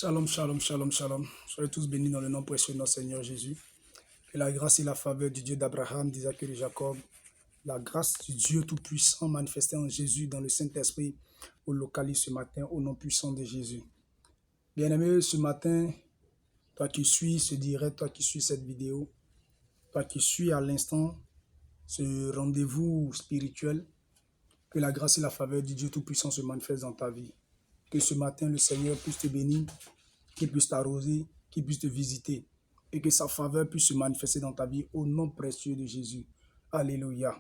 Shalom, shalom, shalom, shalom. Soyez tous bénis dans le nom précieux de notre Seigneur Jésus. Que la grâce et la faveur du Dieu d'Abraham, d'Isaac et de Jacob, la grâce du Dieu Tout-Puissant manifestée en Jésus dans le Saint-Esprit, vous localise ce matin au nom puissant de Jésus. Bien-aimé, ce matin, toi qui suis ce direct, toi qui suis cette vidéo, toi qui suis à l'instant ce rendez-vous spirituel, que la grâce et la faveur du Dieu Tout-Puissant se manifestent dans ta vie. Que ce matin, le Seigneur puisse te bénir, qu'il puisse t'arroser, qu'il puisse te visiter et que sa faveur puisse se manifester dans ta vie au nom précieux de Jésus. Alléluia.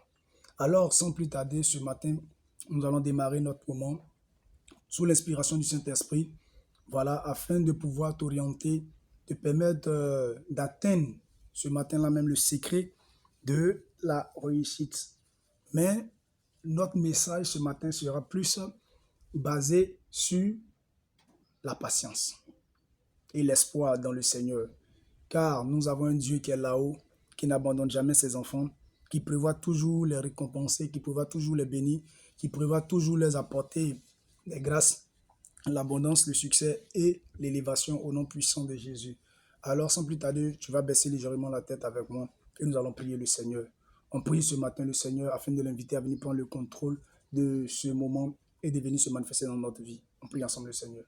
Alors, sans plus tarder, ce matin, nous allons démarrer notre moment sous l'inspiration du Saint-Esprit, voilà, afin de pouvoir t'orienter, te permettre d'atteindre ce matin-là même le secret de la réussite. Mais notre message ce matin sera plus basé sur la patience et l'espoir dans le Seigneur. Car nous avons un Dieu qui est là-haut, qui n'abandonne jamais ses enfants, qui prévoit toujours les récompenser, qui prévoit toujours les bénir, qui prévoit toujours les apporter les grâces, l'abondance, le succès et l'élévation au nom puissant de Jésus. Alors, sans plus tarder, tu vas baisser légèrement la tête avec moi et nous allons prier le Seigneur. On prie ce matin le Seigneur afin de l'inviter à venir prendre le contrôle de ce moment et de venir se manifester dans notre vie. On prie ensemble le Seigneur.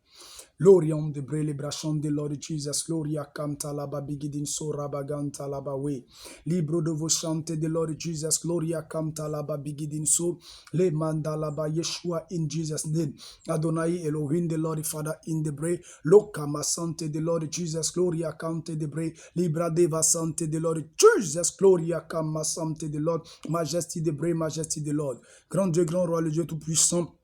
Loriam de Brele Brachon de Lord Jesus, Gloria Canta Laba Bigidin Sorabaganta Laba We. Libro de vos chantes de Lord Jesus, Gloria Canta Laba Bigidin So, Le Manda Laba Yeshua in Jesus' name. Adonai Elohim the Lord Father in the Bre, Lokama Sante de Lord Jesus, Gloria Cante de Bre, Libra Deva Sante de Lord Jesus, Gloria Kama Sante de Lord, Majesty de Bre, Majesty de Lord. Grand Dieu, grand roi, le Dieu tout-puissant.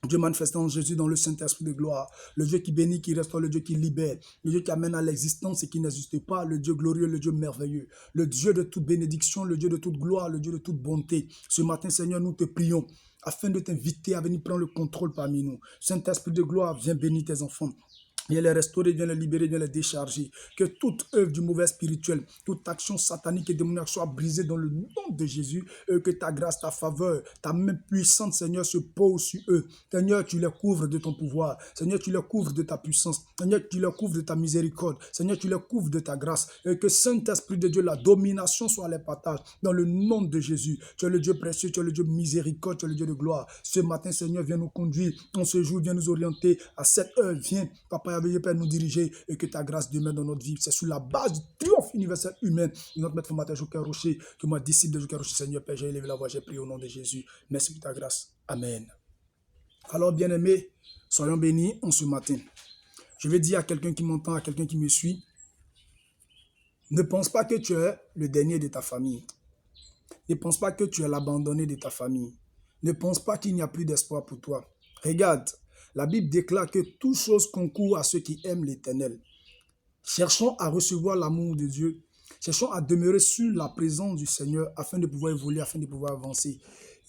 Dieu manifestant en Jésus dans le Saint-Esprit de gloire, le Dieu qui bénit, qui restaure, le Dieu qui libère, le Dieu qui amène à l'existence et qui n'existe pas, le Dieu glorieux, le Dieu merveilleux, le Dieu de toute bénédiction, le Dieu de toute gloire, le Dieu de toute bonté. Ce matin, Seigneur, nous te prions afin de t'inviter à venir prendre le contrôle parmi nous. Saint-Esprit de gloire, viens bénir tes enfants. Viens les restaurer, viens les libérer, viens les décharger. Que toute œuvre du mauvais spirituel, toute action satanique et démoniaque soit brisée dans le nom de Jésus. Et que ta grâce, ta faveur, ta main puissante, Seigneur, se pose sur eux. Seigneur, tu les couvres de ton pouvoir. Seigneur, tu les couvres de ta puissance. Seigneur, tu les couvres de ta miséricorde. Seigneur, tu les couvres de ta grâce. Et que Saint-Esprit de Dieu, la domination soit les partages. Dans le nom de Jésus. Tu es le Dieu précieux, tu es le Dieu miséricorde, tu es le Dieu de gloire. Ce matin, Seigneur, viens nous conduire. En ce jour, viens nous orienter. À cette heure, viens, Papa, Père, nous diriger et que ta grâce demeure dans notre vie. C'est sur la base du triomphe universel humain de notre maître formateur Joker Rocher, que moi, disciple de Joker Rocher, Seigneur Père, j'ai élevé la voix, j'ai prié au nom de Jésus. Merci pour ta grâce. Amen. Alors, bien-aimés, soyons bénis en ce matin. Je vais dire à quelqu'un qui m'entend, à quelqu'un qui me suit, ne pense pas que tu es le dernier de ta famille. Ne pense pas que tu es l'abandonné de ta famille. Ne pense pas qu'il n'y a plus d'espoir pour toi. Regarde, la Bible déclare que toute chose concourt à ceux qui aiment l'Éternel. Cherchons à recevoir l'amour de Dieu. Cherchons à demeurer sur la présence du Seigneur afin de pouvoir évoluer, afin de pouvoir avancer.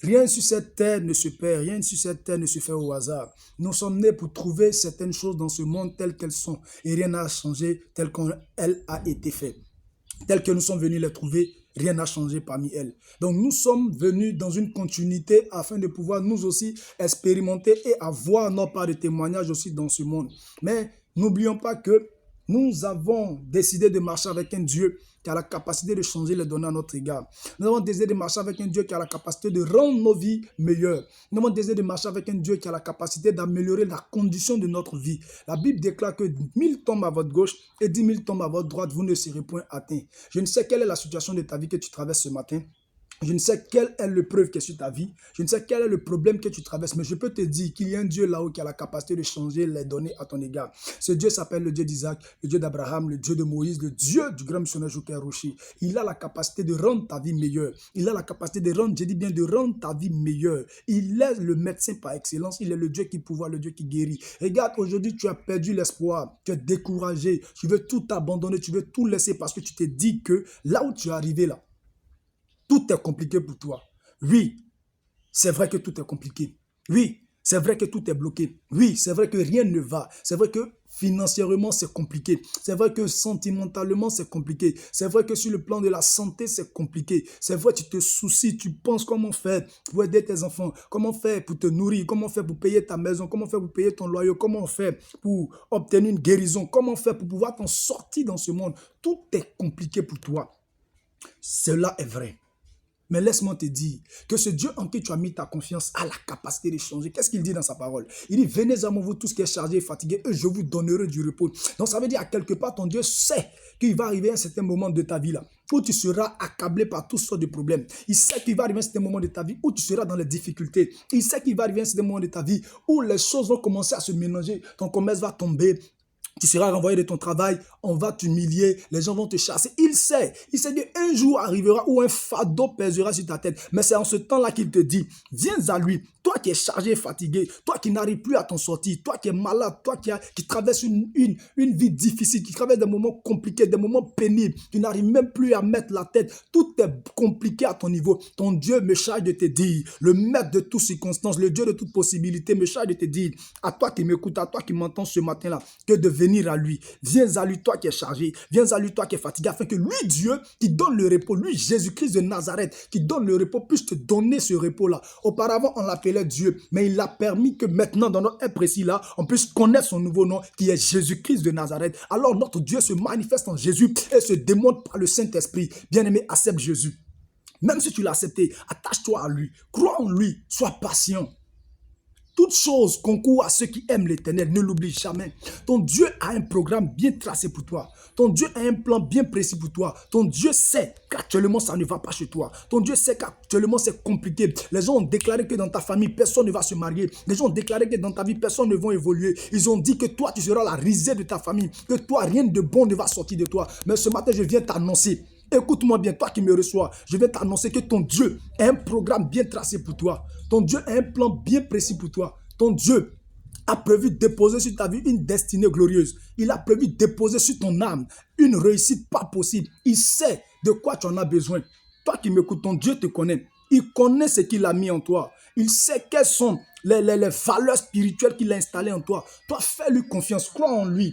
Rien sur cette terre ne se perd, rien sur cette terre ne se fait au hasard. Nous sommes nés pour trouver certaines choses dans ce monde telles qu'elles sont et rien n'a changé tel qu'elle a été faite. Telles que nous sommes venus les trouver, rien n'a changé parmi elles. Donc nous sommes venus dans une continuité afin de pouvoir nous aussi expérimenter et avoir notre part de témoignage aussi dans ce monde. Mais n'oublions pas que nous avons décidé de marcher avec un Dieu qui a la capacité de changer les données à notre égard. Nous avons décidé de marcher avec un Dieu qui a la capacité de rendre nos vies meilleures. Nous avons décidé de marcher avec un Dieu qui a la capacité d'améliorer la condition de notre vie. La Bible déclare que 1000 tombent à votre gauche et 10 000 tombent à votre droite, vous ne serez point atteints. Je ne sais quelle est la situation de ta vie que tu traverses ce matin. Je ne sais quelle est l'épreuve qui est sur ta vie. Je ne sais quel est le problème que tu traverses. Mais je peux te dire qu'il y a un Dieu là-haut qui a la capacité de changer les données à ton égard. Ce Dieu s'appelle le Dieu d'Isaac, le Dieu d'Abraham, le Dieu de Moïse, le Dieu du grand missionnaire Joker Rocher. Il a la capacité de rendre ta vie meilleure. Il a la capacité de rendre, je dis bien, de rendre ta vie meilleure. Il est le médecin par excellence. Il est le Dieu qui pouvoir, le Dieu qui guérit. Regarde, aujourd'hui, tu as perdu l'espoir. Tu es découragé. Tu veux tout abandonner. Tu veux tout laisser parce que tu t'es dit que là où tu es arrivé là, tout est compliqué pour toi. Oui, c'est vrai que tout est compliqué. Oui, C'est vrai que tout est bloqué. Oui, c'est vrai que rien ne va. C'est vrai que financièrement, c'est compliqué. C'est vrai que sentimentalement, c'est compliqué. C'est vrai que sur le plan de la santé, c'est compliqué. C'est vrai, tu te soucies, tu penses comment faire pour aider tes enfants, comment faire pour te nourrir, comment faire pour payer ta maison, comment faire pour payer ton loyer, comment faire pour obtenir une guérison, comment faire pour pouvoir t'en sortir dans ce monde. Tout est compliqué pour toi. Cela est vrai. Mais laisse-moi te dire que ce Dieu en qui tu as mis ta confiance a la capacité de changer. Qu'est-ce qu'il dit dans sa parole? Il dit, venez à moi, vous tous qui êtes chargés et fatigués, et je vous donnerai du repos. Donc ça veut dire à quelque part, ton Dieu sait qu'il va arriver un certain moment de ta vie là, où tu seras accablé par toutes sortes de problèmes. Il sait qu'il va arriver un certain moment de ta vie où tu seras dans les difficultés. Il sait qu'il va arriver un certain moment de ta vie où les choses vont commencer à se mélanger. Ton commerce va tomber. Tu seras renvoyé de ton travail, on va t'humilier, les gens vont te chasser. Il sait qu'un jour arrivera où un fardeau pèsera sur ta tête. Mais c'est en ce temps-là qu'il te dit, viens à lui, toi qui es chargé et fatigué, toi qui n'arrives plus à t'en sortir, toi qui es malade, toi qui traverse une vie difficile, qui traverse des moments compliqués, des moments pénibles, tu n'arrives même plus à mettre la tête, tout est compliqué à ton niveau. Ton Dieu me charge de te dire, le maître de toutes circonstances, le Dieu de toutes possibilités me charge de te dire, à toi qui m'écoutes, à toi qui m'entends ce matin-là, que de venir à lui. Viens à lui, toi qui es chargé, viens à lui, toi qui es fatigué, afin que lui, Dieu, qui donne le repos, lui, Jésus-Christ de Nazareth, qui donne le repos, puisse te donner ce repos-là. Auparavant, on l'appelait Dieu, mais il a permis que maintenant, dans notre précis-là, on puisse connaître son nouveau nom, qui est Jésus-Christ de Nazareth. Alors, notre Dieu se manifeste en Jésus et se démontre par le Saint-Esprit. Bien-aimé, accepte Jésus. Même si tu l'as accepté, attache-toi à lui, crois en lui, sois patient. Toute chose concourt à ceux qui aiment l'Éternel, ne l'oublie jamais. Ton Dieu a un programme bien tracé pour toi. Ton Dieu a un plan bien précis pour toi. Ton Dieu sait qu'actuellement ça ne va pas chez toi. Ton Dieu sait qu'actuellement c'est compliqué. Les gens ont déclaré que dans ta famille, personne ne va se marier. Les gens ont déclaré que dans ta vie, personne ne va évoluer. Ils ont dit que toi, tu seras la risée de ta famille. Que toi, rien de bon ne va sortir de toi. Mais ce matin, je viens t'annoncer. Écoute-moi bien, toi qui me reçois, je vais t'annoncer que ton Dieu a un programme bien tracé pour toi. Ton Dieu a un plan bien précis pour toi. Ton Dieu a prévu de déposer sur ta vie une destinée glorieuse. Il a prévu de déposer sur ton âme une réussite pas possible. Il sait de quoi tu en as besoin. Toi qui m'écoutes, ton Dieu te connaît. Il connaît ce qu'il a mis en toi. Il sait quelles sont les valeurs spirituelles qu'il a installées en toi. Toi, fais-lui confiance, crois en lui.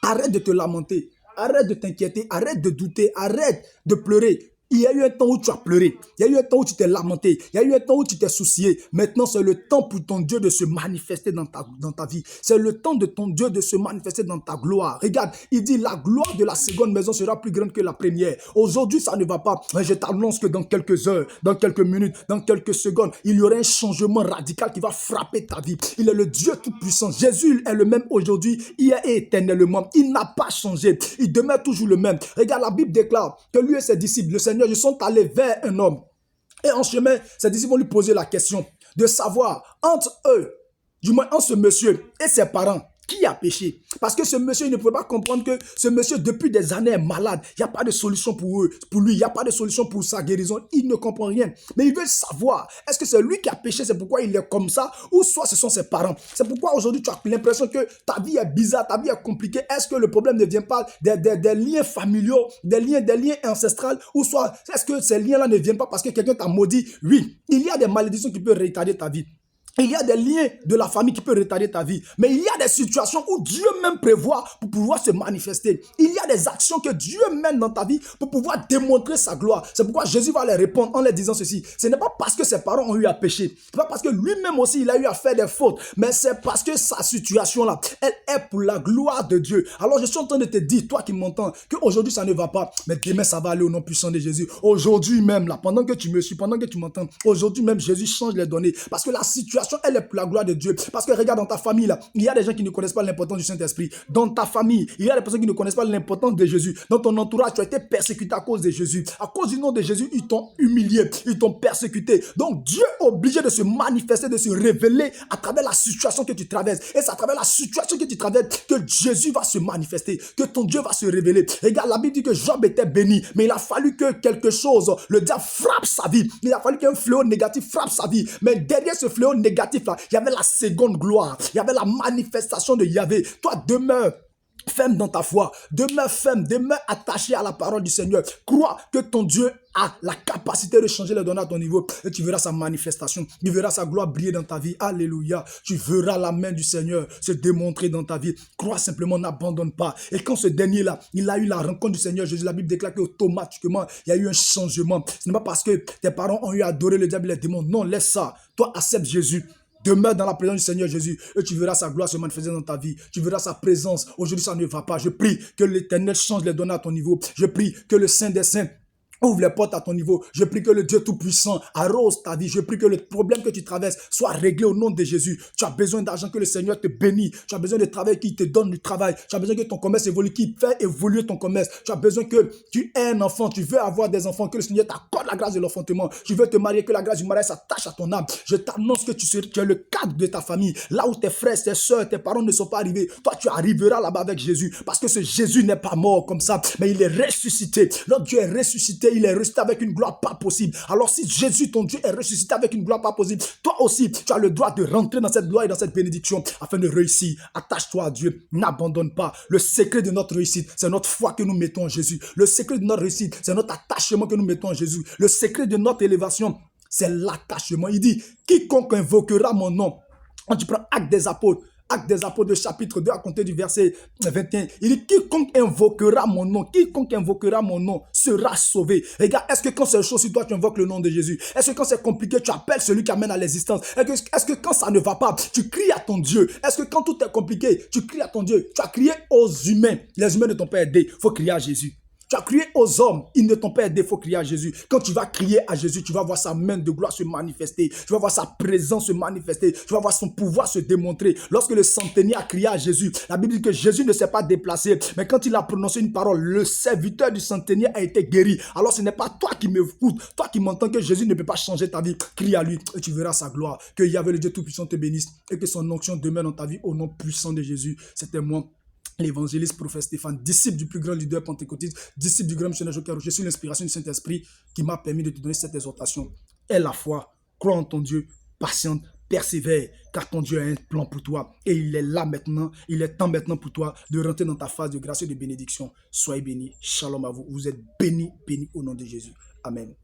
Arrête de te lamenter. Arrête de t'inquiéter, arrête de douter, arrête de pleurer. Il y a eu un temps où tu as pleuré. Il y a eu un temps où tu t'es lamenté. Il y a eu un temps où tu t'es soucié. Maintenant, c'est le temps pour ton Dieu de se manifester dans ta vie. C'est le temps de ton Dieu de se manifester dans ta gloire. Regarde, il dit la gloire de la seconde maison sera plus grande que la première. Aujourd'hui, ça ne va pas. Mais je t'annonce que dans quelques heures, dans quelques minutes, dans quelques secondes, il y aura un changement radical qui va frapper ta vie. Il est le Dieu tout-puissant. Jésus est le même aujourd'hui, hier et éternellement. Il n'a pas changé. Il demeure toujours le même. Regarde, la Bible déclare que lui et ses disciples, le Seigneur, ils sont allés vers un homme. Et en chemin, ses disciples vont lui poser la question de savoir entre eux, du moins entre ce monsieur et ses parents, qui a péché? Parce que ce monsieur, il ne pouvait pas comprendre que ce monsieur, depuis des années, est malade. Il n'y a pas de solution pour lui. Il n'y a pas de solution pour sa guérison. Il ne comprend rien. Mais il veut savoir, est-ce que c'est lui qui a péché? C'est pourquoi il est comme ça? Ou soit ce sont ses parents? C'est pourquoi aujourd'hui, tu as l'impression que ta vie est bizarre, ta vie est compliquée. Est-ce que le problème ne vient pas des liens familiaux, des liens ancestrales? Ou soit, est-ce que ces liens-là ne viennent pas parce que quelqu'un t'a maudit? Oui, il y a des malédictions qui peuvent retarder ta vie. Il y a des liens de la famille qui peuvent retarder ta vie. Mais il y a des situations où Dieu même prévoit pour pouvoir se manifester. Il y a des actions que Dieu mène dans ta vie pour pouvoir démontrer sa gloire. C'est pourquoi Jésus va les répondre en leur disant ceci. Ce n'est pas parce que ses parents ont eu à pécher. Ce n'est pas parce que lui-même aussi il a eu à faire des fautes. Mais c'est parce que sa situation là, elle est pour la gloire de Dieu. Alors je suis en train de te dire, toi qui m'entends, qu'aujourd'hui ça ne va pas. Mais demain ça va aller au nom puissant de Jésus. Aujourd'hui même là, pendant que tu me suis, pendant que tu m'entends, aujourd'hui même Jésus change les données. Parce que la situation elle est pour la gloire de Dieu. Parce que regarde dans ta famille là, il y a des gens qui ne connaissent pas l'importance du Saint-Esprit. Dans ta famille, il y a des personnes qui ne connaissent pas l'importance de Jésus. Dans ton entourage, tu as été persécuté à cause de Jésus. À cause du nom de Jésus, ils t'ont humilié, ils t'ont persécuté. Donc Dieu est obligé de se manifester, de se révéler à travers la situation que tu traverses. Et c'est à travers la situation que tu traverses que Jésus va se manifester, que ton Dieu va se révéler. Regarde, la Bible dit que Job était béni, mais il a fallu que quelque chose, le diable frappe sa vie. Il a fallu qu'un fléau négatif frappe sa vie. Mais derrière ce fléau négatif là, il y avait la seconde gloire. Il y avait la manifestation de Yahvé. Toi, demeure ferme dans ta foi, demeure ferme, demeure attaché à la parole du Seigneur. Crois que ton Dieu a la capacité de changer les données à ton niveau et tu verras sa manifestation, tu verras sa gloire briller dans ta vie. Alléluia. Tu verras la main du Seigneur se démontrer dans ta vie. Crois simplement, n'abandonne pas. Et quand ce dernier-là, il a eu la rencontre du Seigneur Jésus, la Bible déclare qu'automatiquement, il y a eu un changement. Ce n'est pas parce que tes parents ont eu adoré le diable et les démons. Non, laisse ça. Toi, accepte Jésus. Demeure dans la présence du Seigneur Jésus et tu verras sa gloire se manifester dans ta vie. Tu verras sa présence. Aujourd'hui, ça ne va pas. Je prie que l'Éternel change les données à ton niveau. Je prie que le Saint des Saints ouvre les portes à ton niveau. Je prie que le Dieu Tout-Puissant arrose ta vie. Je prie que le problème que tu traverses soit réglé au nom de Jésus. Tu as besoin d'argent, que le Seigneur te bénisse. Tu as besoin de travail, qui te donne du travail. Tu as besoin que ton commerce évolue, qui fait évoluer ton commerce. Tu as besoin que tu aies un enfant. Tu veux avoir des enfants, que le Seigneur t'accorde la grâce de l'enfantement. Tu veux te marier, que la grâce du mariage s'attache à ton âme. Je t'annonce que tu es le cadre de ta famille. Là où tes frères, tes soeurs, tes parents ne sont pas arrivés, toi tu arriveras là-bas avec Jésus. Parce que ce Jésus n'est pas mort comme ça, mais il est ressuscité. Notre Dieu est ressuscité, il est ressuscité avec une gloire pas possible. Alors si Jésus, ton Dieu, est ressuscité avec une gloire pas possible, toi aussi, tu as le droit de rentrer dans cette gloire et dans cette bénédiction afin de réussir. Attache-toi à Dieu, n'abandonne pas. Le secret de notre réussite, c'est notre foi que nous mettons en Jésus. Le secret de notre réussite, c'est notre attachement que nous mettons en Jésus. Le secret de notre élévation, c'est l'attachement. Il dit, quiconque invoquera mon nom. Quand tu prends Actes des Apôtres, le chapitre 2 à compter du verset 21, il dit, quiconque invoquera mon nom sera sauvé. Regarde, est-ce que quand c'est chaud sur toi, tu invoques le nom de Jésus? Est-ce que quand c'est compliqué, tu appelles celui qui amène à l'existence? Est-ce que quand ça ne va pas, tu cries à ton Dieu? Est-ce que quand tout est compliqué, tu cries à ton Dieu? Tu as crié aux humains, les humains ne t'ont pas aidé, il faut crier à Jésus. Tu as crié aux hommes, ils ne t'ont pas aidé, il faut crier à Jésus. Quand tu vas crier à Jésus, tu vas voir sa main de gloire se manifester. Tu vas voir sa présence se manifester. Tu vas voir son pouvoir se démontrer. Lorsque le centenier a crié à Jésus, la Bible dit que Jésus ne s'est pas déplacé. Mais quand il a prononcé une parole, le serviteur du centenier a été guéri. Alors ce n'est pas toi qui m'écoutes, toi qui m'entends que Jésus ne peut pas changer ta vie. Crie à lui et tu verras sa gloire. Que Yahvé le Dieu Tout-Puissant te bénisse et que son onction demeure dans ta vie au nom puissant de Jésus. C'était moi, l'évangéliste prophète Stéphane, disciple du plus grand leader pentecôtiste, disciple du grand missionnaire Joker Rocher, sous l'inspiration du Saint-Esprit qui m'a permis de te donner cette exhortation. Aie la foi, crois en ton Dieu, patiente, persévère, car ton Dieu a un plan pour toi. Et il est là maintenant, il est temps maintenant pour toi de rentrer dans ta phase de grâce et de bénédiction. Soyez bénis, shalom à vous. Vous êtes bénis, bénis au nom de Jésus. Amen.